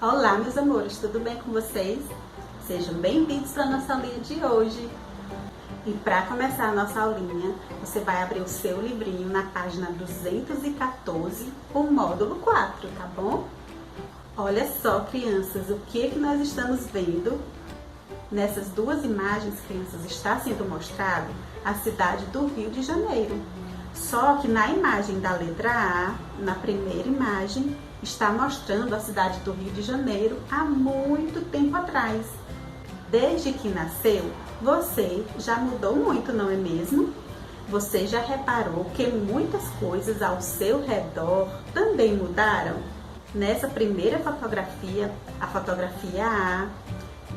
Olá, meus amores, tudo bem com vocês? Sejam bem-vindos para a nossa aulinha de hoje. E para começar a nossa aulinha, você vai abrir o seu livrinho na página 214, o módulo 4, tá bom? Olha só, crianças, o que nós estamos vendo? Nessas duas imagens, crianças, está sendo mostrado a cidade do Rio de Janeiro. Só que na imagem da letra A, na primeira imagem, está mostrando a cidade do Rio de Janeiro há muito tempo atrás. Desde que nasceu, você já mudou muito, não é mesmo? Você já reparou que muitas coisas ao seu redor também mudaram? Nessa primeira fotografia, a fotografia A,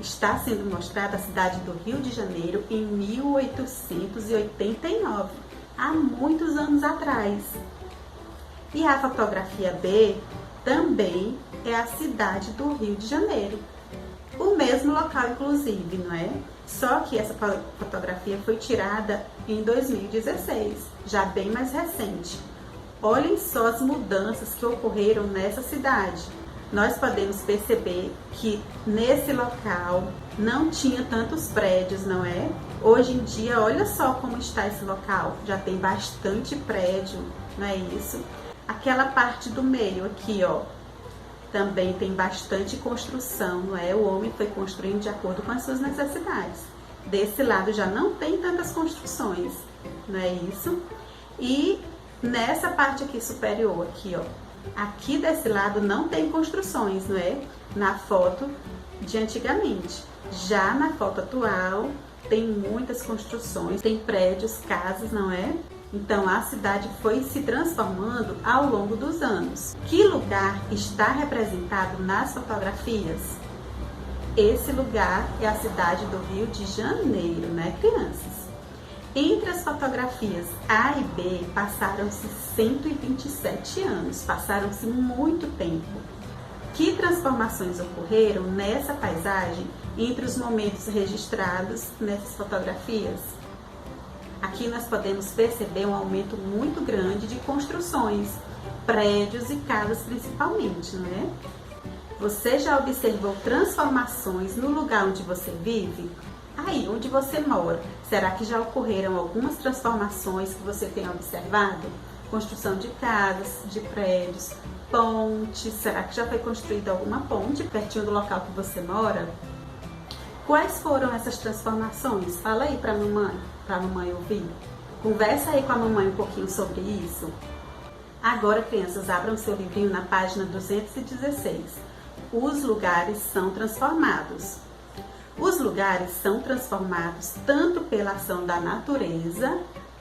está sendo mostrada a cidade do Rio de Janeiro em 1889, há muitos anos atrás. E a fotografia B também é a cidade do Rio de Janeiro. O mesmo local, inclusive, não é? Só que essa fotografia foi tirada em 2016, já bem mais recente. Olhem só as mudanças que ocorreram nessa cidade. Nós podemos perceber que nesse local não tinha tantos prédios, não é? Hoje em dia, olha só como está esse local. Já tem bastante prédio, não é isso? Aquela parte do meio aqui, ó, também tem bastante construção, não é? O homem foi construindo de acordo com as suas necessidades. Desse lado já não tem tantas construções, não é isso? E nessa parte aqui superior, aqui, ó, aqui desse lado não tem construções, não é? Na foto de antigamente. Já na foto atual tem muitas construções, tem prédios, casas, não é? Então a cidade foi se transformando ao longo dos anos. Que lugar está representado nas fotografias? Esse lugar é a cidade do Rio de Janeiro, né, crianças? Entre as fotografias A e B passaram-se 127 anos, passaram-se muito tempo. Que transformações ocorreram nessa paisagem entre os momentos registrados nessas fotografias? Aqui nós podemos perceber um aumento muito grande de construções, prédios e casas principalmente, não é? Você já observou transformações no lugar onde você vive? Aí, onde você mora, será que já ocorreram algumas transformações que você tenha observado? Construção de casas, de prédios, pontes, será que já foi construída alguma ponte pertinho do local que você mora? Quais foram essas transformações? Fala aí para a mamãe ouvir. Conversa aí com a mamãe um pouquinho sobre isso. Agora, crianças, abram seu livrinho na página 216. Os lugares são transformados. Os lugares são transformados tanto pela ação da natureza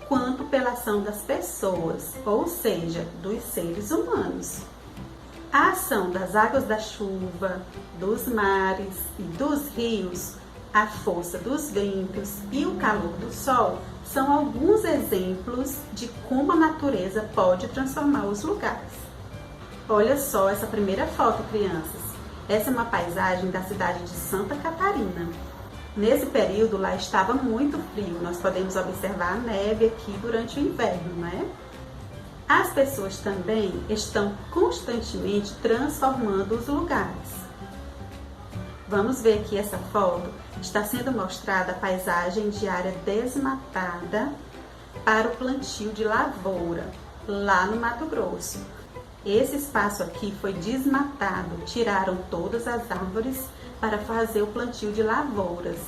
quanto pela ação das pessoas, ou seja, dos seres humanos. A ação das águas da chuva, dos mares e dos rios, a força dos ventos e o calor do sol são alguns exemplos de como a natureza pode transformar os lugares. Olha só essa primeira foto, crianças. Essa é uma paisagem da cidade de Santa Catarina. Nesse período lá estava muito frio, nós podemos observar a neve aqui durante o inverno, não é? As pessoas também estão constantemente transformando os lugares. Vamos ver aqui essa foto. Está sendo mostrada a paisagem de área desmatada para o plantio de lavoura, lá no Mato Grosso. Esse espaço aqui foi desmatado, tiraram todas as árvores para fazer o plantio de lavouras.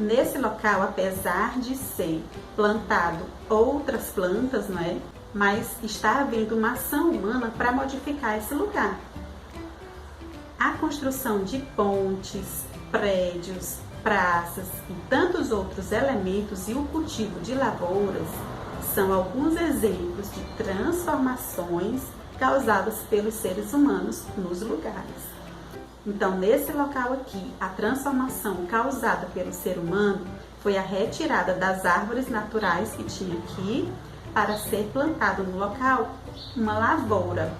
Nesse local, apesar de ser plantado outras plantas, não é? Mas está havendo uma ação humana para modificar esse lugar. A construção de pontes, prédios, praças e tantos outros elementos e o cultivo de lavouras são alguns exemplos de transformações causadas pelos seres humanos nos lugares. Então, nesse local aqui, a transformação causada pelo ser humano foi a retirada das árvores naturais que tinha aqui para ser plantado no local uma lavoura.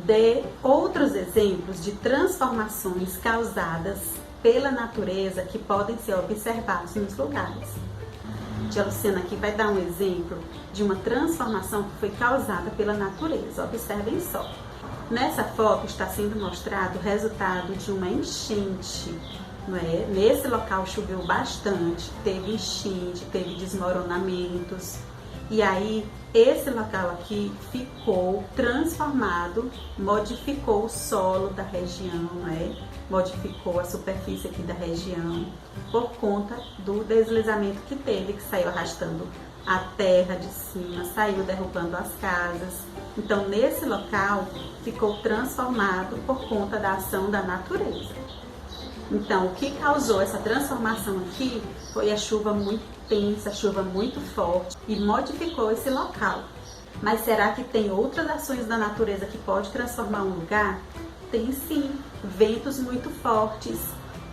De outros exemplos de transformações causadas pela natureza que podem ser observados nos lugares. Tia Luciana aqui vai dar um exemplo de uma transformação que foi causada pela natureza. Observem só. Nessa foto está sendo mostrado o resultado de uma enchente, não é? Nesse local choveu bastante, teve enchente, teve desmoronamentos, e aí esse local aqui ficou transformado, modificou o solo da região, não é? Modificou a superfície aqui da região por conta do deslizamento que teve, que saiu arrastando a terra de cima, saiu derrubando as casas. Então, nesse local ficou transformado por conta da ação da natureza. Então, o que causou essa transformação aqui foi a chuva muito intensa, a chuva muito forte e modificou esse local. Mas será que tem outras ações da natureza que pode transformar um lugar? Tem sim, ventos muito fortes.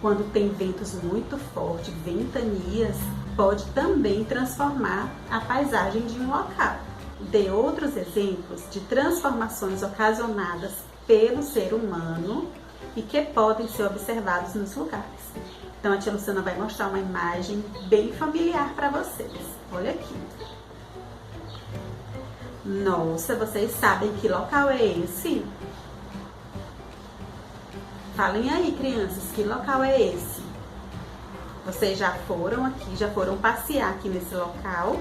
Quando tem ventos muito fortes, ventanias, pode também transformar a paisagem de um local. Dê outros exemplos de transformações ocasionadas pelo ser humano e que podem ser observados nos lugares. Então a tia Luciana vai mostrar uma imagem bem familiar para vocês. Olha aqui. Nossa, vocês sabem que local é esse? Falem aí, crianças, que local é esse? Vocês já foram aqui, já foram passear aqui nesse local?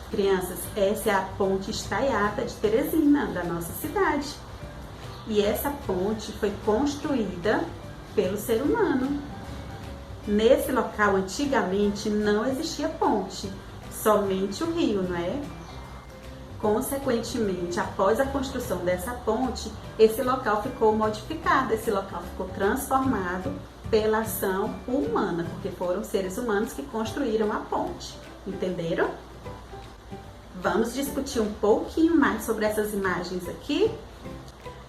Crianças, essa é a Ponte Estaiada de Teresina, da nossa cidade. E essa ponte foi construída pelo ser humano. Nesse local, antigamente, não existia ponte, somente o rio, não é? Consequentemente, após a construção dessa ponte, esse local ficou modificado, esse local ficou transformado pela ação humana, porque foram seres humanos que construíram a ponte. Entenderam? Vamos discutir um pouquinho mais sobre essas imagens aqui?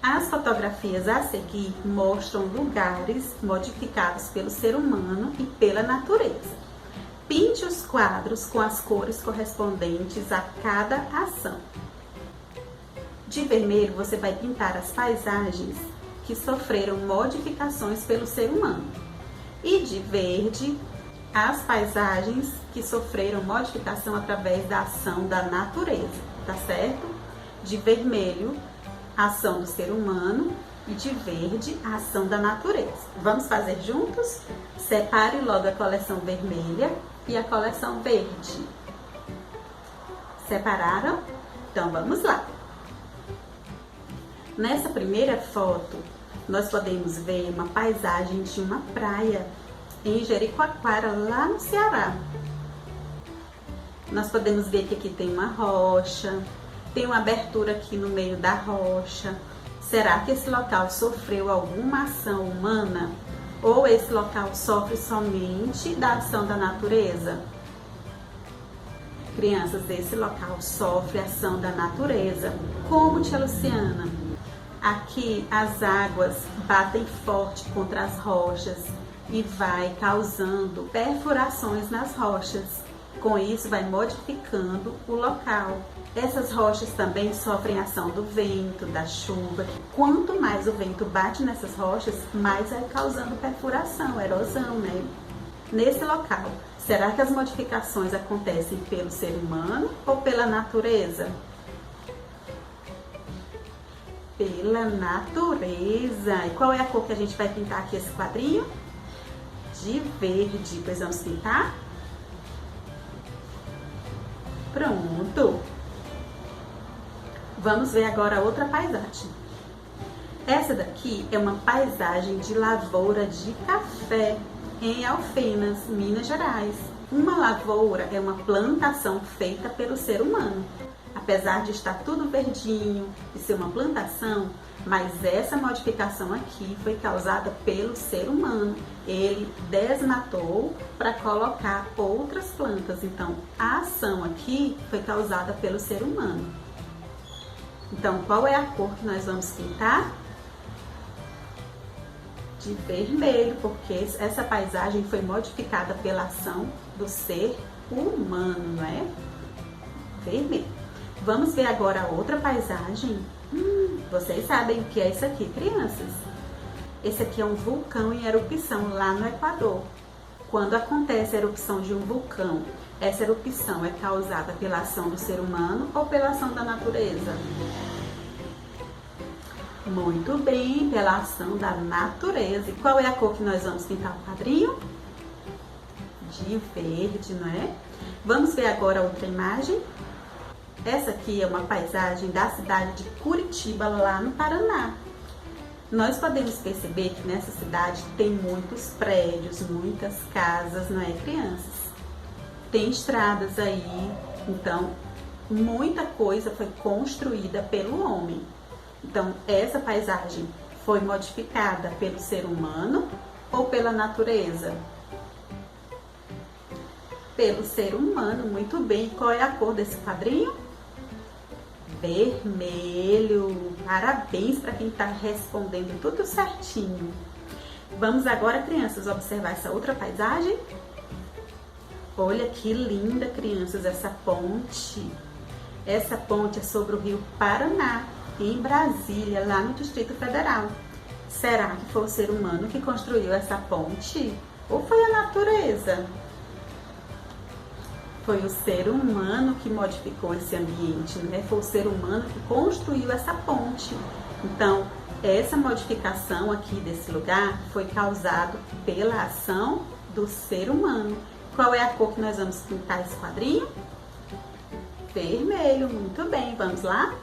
As fotografias a seguir mostram lugares modificados pelo ser humano e pela natureza. Pinte os quadros com as cores correspondentes a cada ação. De vermelho, você vai pintar as paisagens que sofreram modificações pelo ser humano. E de verde, as paisagens que sofreram modificação através da ação da natureza, tá certo? De vermelho, a ação do ser humano, e de verde, a ação da natureza. Vamos fazer juntos? Separe logo a coleção vermelha e a coleção verde. Separaram? Então vamos lá. Nessa primeira foto, nós podemos ver uma paisagem de uma praia em Jericoacoara, lá no Ceará. Nós podemos ver que aqui tem uma rocha, tem uma abertura aqui no meio da rocha. Será que esse local sofreu alguma ação humana? Ou esse local sofre somente da ação da natureza? Crianças, esse local sofre ação da natureza. Como, tia Luciana? Aqui as águas batem forte contra as rochas e vai causando perfurações nas rochas. Com isso, vai modificando o local. Essas rochas também sofrem ação do vento, da chuva. Quanto mais o vento bate nessas rochas, mais vai causando perfuração, erosão, né? Nesse local, será que as modificações acontecem pelo ser humano ou pela natureza? Pela natureza. E qual é a cor que a gente vai pintar aqui esse quadrinho? De verde. Pois vamos pintar? Pronto! Vamos ver agora outra paisagem. Essa daqui é uma paisagem de lavoura de café em Alfenas, Minas Gerais. Uma lavoura é uma plantação feita pelo ser humano. Apesar de estar tudo verdinho e ser uma plantação, mas essa modificação aqui foi causada pelo ser humano. Ele desmatou para colocar outras plantas. Então, a ação aqui foi causada pelo ser humano. Então, qual é a cor que nós vamos pintar? De vermelho, porque essa paisagem foi modificada pela ação do ser humano, não é? Vermelho. Vamos ver agora outra paisagem. Vocês sabem o que é isso aqui, crianças? Esse aqui é um vulcão em erupção lá no Equador. Quando acontece a erupção de um vulcão, essa erupção é causada pela ação do ser humano ou pela ação da natureza? Muito bem, pela ação da natureza. E qual é a cor que nós vamos pintar o quadrinho? De verde, não é? Vamos ver agora outra imagem. Essa aqui é uma paisagem da cidade de Curitiba, lá no Paraná. Nós podemos perceber que nessa cidade tem muitos prédios, muitas casas, não é, crianças? Tem estradas aí, então muita coisa foi construída pelo homem. Então, essa paisagem foi modificada pelo ser humano ou pela natureza? Pelo ser humano, muito bem. Qual é a cor desse quadrinho? Vermelho. Parabéns para quem está respondendo tudo certinho. Vamos agora, crianças, observar essa outra paisagem? Olha que linda, crianças, essa ponte. Essa ponte é sobre o rio Paraná, em Brasília, lá no Distrito Federal. Será que foi o ser humano que construiu essa ponte? Ou foi a natureza? Foi o ser humano que modificou esse ambiente, né? Foi o ser humano que construiu essa ponte. Então, essa modificação aqui desse lugar foi causada pela ação do ser humano. Qual é a cor que nós vamos pintar esse quadrinho? Vermelho, muito bem. Vamos lá?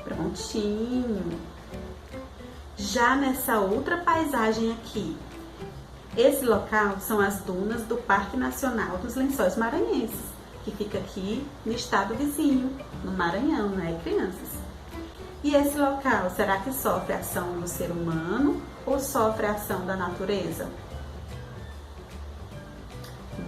Prontinho. Já nessa outra paisagem aqui, esse local são as dunas do Parque Nacional dos Lençóis Maranhenses, que fica aqui no estado vizinho, no Maranhão, né, crianças? E esse local, será que sofre a ação do ser humano ou sofre a ação da natureza?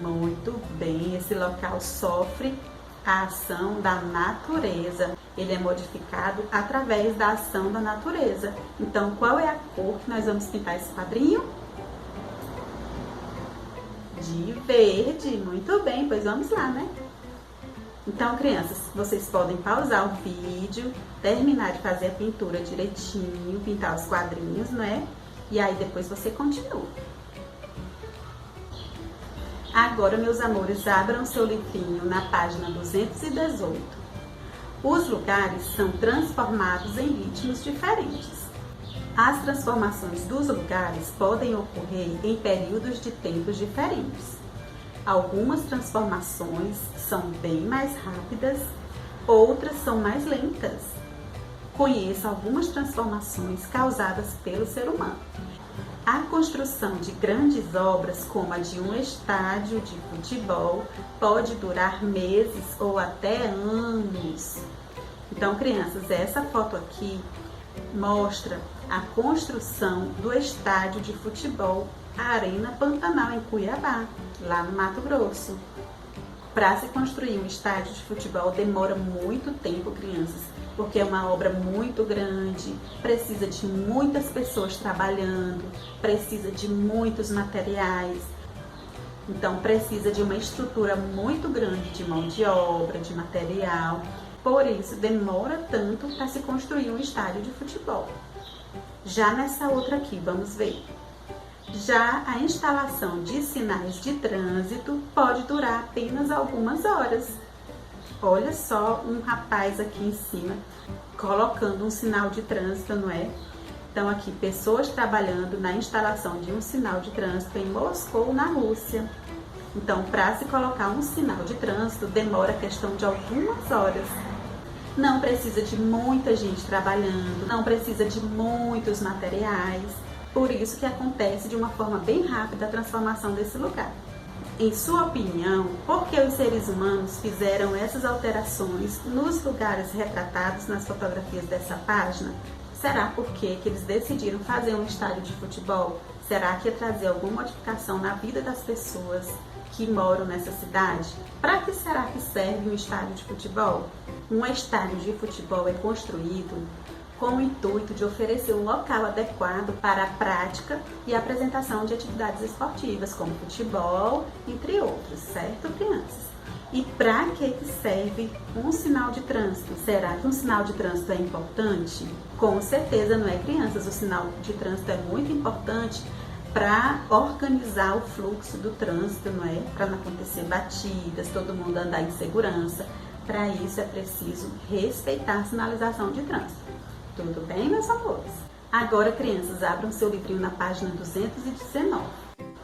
Muito bem, esse local sofre a ação da natureza. Ele é modificado através da ação da natureza. Então, qual é a cor que nós vamos pintar esse quadrinho? De verde. Muito bem, pois vamos lá, né? Então, crianças, vocês podem pausar o vídeo, terminar de fazer a pintura direitinho, pintar os quadrinhos, né? E aí depois você continua. Agora, meus amores, abram seu livrinho na página 218. Os lugares são transformados em ritmos diferentes. As transformações dos lugares podem ocorrer em períodos de tempos diferentes. Algumas transformações são bem mais rápidas, outras são mais lentas. Conheça algumas transformações causadas pelo ser humano. A construção de grandes obras, como a de um estádio de futebol, pode durar meses ou até anos. Então, crianças, essa foto aqui mostra a construção do estádio de futebol Arena Pantanal, em Cuiabá, lá no Mato Grosso. Para se construir um estádio de futebol demora muito tempo, crianças, porque é uma obra muito grande, precisa de muitas pessoas trabalhando, precisa de muitos materiais. Então precisa de uma estrutura muito grande de mão de obra, de material. Por isso demora tanto para se construir um estádio de futebol. Já nessa outra aqui, vamos ver. Já a instalação de sinais de trânsito pode durar apenas algumas horas. Olha só um rapaz aqui em cima colocando um sinal de trânsito, não é? Então aqui, pessoas trabalhando na instalação de um sinal de trânsito em Moscou, na Rússia. Então, para se colocar um sinal de trânsito, demora questão de algumas horas. Não precisa de muita gente trabalhando, não precisa de muitos materiais. Por isso que acontece de uma forma bem rápida a transformação desse lugar. Em sua opinião, por que os seres humanos fizeram essas alterações nos lugares retratados nas fotografias dessa página? Será porque que eles decidiram fazer um estádio de futebol? Será que ia trazer alguma modificação na vida das pessoas que moram nessa cidade? Para que será que serve um estádio de futebol? Um estádio de futebol é construído com o intuito de oferecer um local adequado para a prática e a apresentação de atividades esportivas, como futebol, entre outros, certo, crianças? E para que serve um sinal de trânsito? Será que um sinal de trânsito é importante? Com certeza não é, crianças. O sinal de trânsito é muito importante para organizar o fluxo do trânsito, não é? Para não acontecer batidas, todo mundo andar em segurança. Para isso é preciso respeitar a sinalização de trânsito. Tudo bem, meus amores? Agora, crianças, abram seu livrinho na página 219.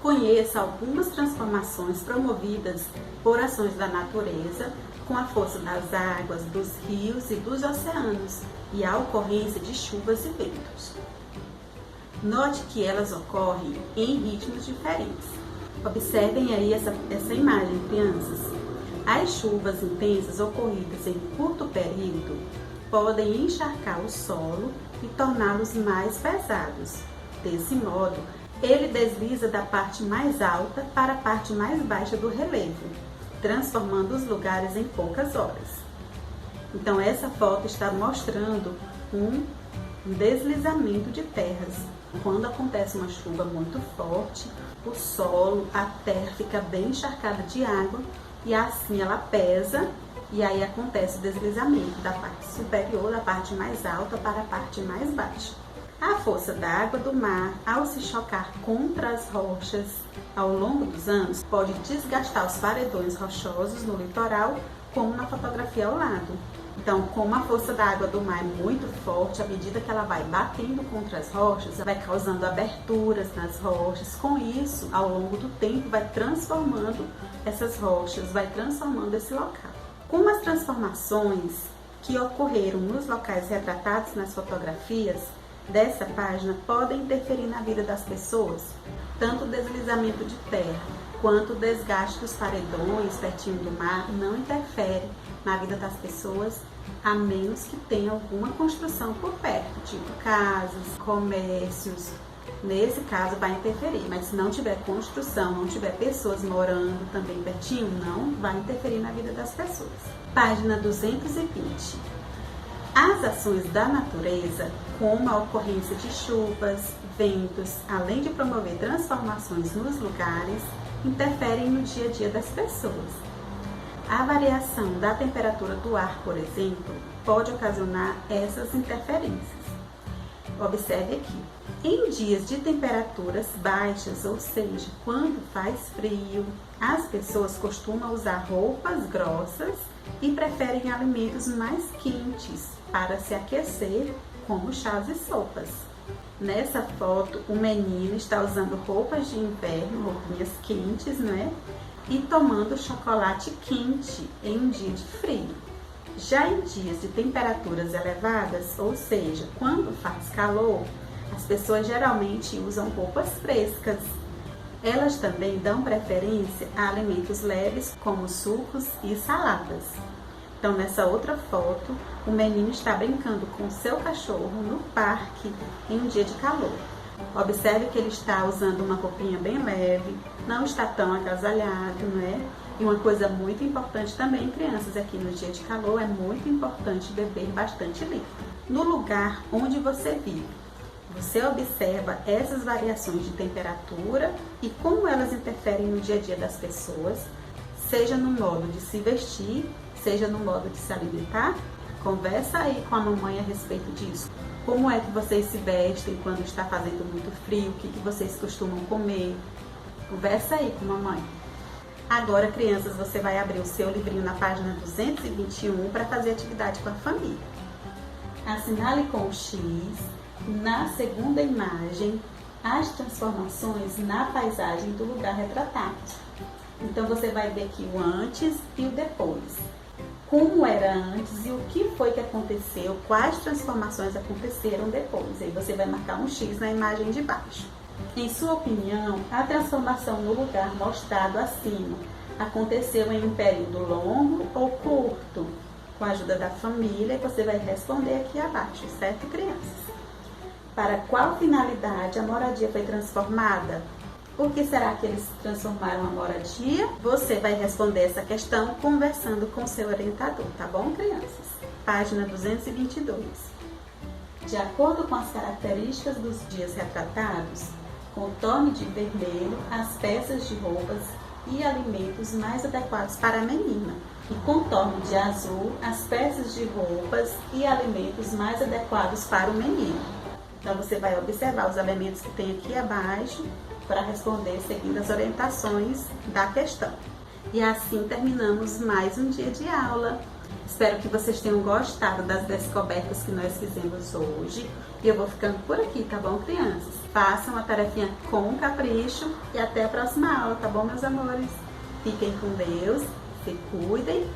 Conheça algumas transformações promovidas por ações da natureza com a força das águas, dos rios e dos oceanos e a ocorrência de chuvas e ventos. Note que elas ocorrem em ritmos diferentes. Observem aí essa imagem, crianças. As chuvas intensas ocorridas em curto período podem encharcar o solo e torná-los mais pesados. Desse modo, ele desliza da parte mais alta para a parte mais baixa do relevo, transformando os lugares em poucas horas. Então, essa foto está mostrando um deslizamento de terras. Quando acontece uma chuva muito forte, o solo, a terra fica bem encharcada de água e assim ela pesa e aí acontece o deslizamento da parte superior, da parte mais alta para a parte mais baixa. A força da água do mar, ao se chocar contra as rochas ao longo dos anos, pode desgastar os paredões rochosos no litoral, como na fotografia ao lado. Então, como a força da água do mar é muito forte, à medida que ela vai batendo contra as rochas, vai causando aberturas nas rochas. Com isso, ao longo do tempo, vai transformando essas rochas, vai transformando esse local. Como as transformações que ocorreram nos locais retratados nas fotografias dessa página podem interferir na vida das pessoas, tanto o deslizamento de terra quanto o desgaste dos paredões pertinho do mar não interfere na vida das pessoas, a menos que tenha alguma construção por perto, tipo casas, comércios. Nesse caso vai interferir, mas se não tiver construção, não tiver pessoas morando também pertinho, não vai interferir na vida das pessoas. Página 220. As ações da natureza, como a ocorrência de chuvas, ventos, além de promover transformações nos lugares, interferem no dia a dia das pessoas. A variação da temperatura do ar, por exemplo, pode ocasionar essas interferências. Observe aqui. Em dias de temperaturas baixas, ou seja, quando faz frio, as pessoas costumam usar roupas grossas e preferem alimentos mais quentes para se aquecer, como chás e sopas. Nessa foto, o menino está usando roupas de inverno, roupinhas quentes, né? E tomando chocolate quente em um dia de frio. Já em dias de temperaturas elevadas, ou seja, quando faz calor, as pessoas geralmente usam roupas frescas. Elas também dão preferência a alimentos leves, como sucos e saladas. Então, nessa outra foto, o menino está brincando com seu cachorro no parque em um dia de calor. Observe que ele está usando uma roupinha bem leve, não está tão agasalhado, né? E uma coisa muito importante também, crianças, aqui no dia de calor, é muito importante beber bastante líquido. No lugar onde você vive, você observa essas variações de temperatura e como elas interferem no dia a dia das pessoas, seja no modo de se vestir, seja no modo de se alimentar. Conversa aí com a mamãe a respeito disso. Como é que vocês se vestem quando está fazendo muito frio? O que vocês costumam comer? Conversa aí com a mamãe. Agora, crianças, você vai abrir o seu livrinho na página 221 para fazer atividade com a família. Assinale com o X, na segunda imagem, as transformações na paisagem do lugar retratado. Então, você vai ver aqui o antes e o depois. Como era antes e o que foi que aconteceu, quais transformações aconteceram depois. Aí você vai marcar um X na imagem de baixo. Em sua opinião, a transformação no lugar mostrado acima aconteceu em um período longo ou curto? Com a ajuda da família, você vai responder aqui abaixo, certo, crianças? Para qual finalidade a moradia foi transformada? Por que será que eles transformaram a moradia? Você vai responder essa questão conversando com seu orientador, tá bom, crianças? Página 222. De acordo com as características dos dias retratados, contorne de vermelho as peças de roupas e alimentos mais adequados para a menina e contorne de azul as peças de roupas e alimentos mais adequados para o menino. Então, você vai observar os elementos que tem aqui abaixo para responder seguindo as orientações da questão. E assim terminamos mais um dia de aula. Espero que vocês tenham gostado das descobertas que nós fizemos hoje. E eu vou ficando por aqui, tá bom, crianças? Façam a tarefinha com capricho e até a próxima aula, tá bom, meus amores? Fiquem com Deus, se cuidem.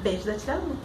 Beijo da Tia Lu.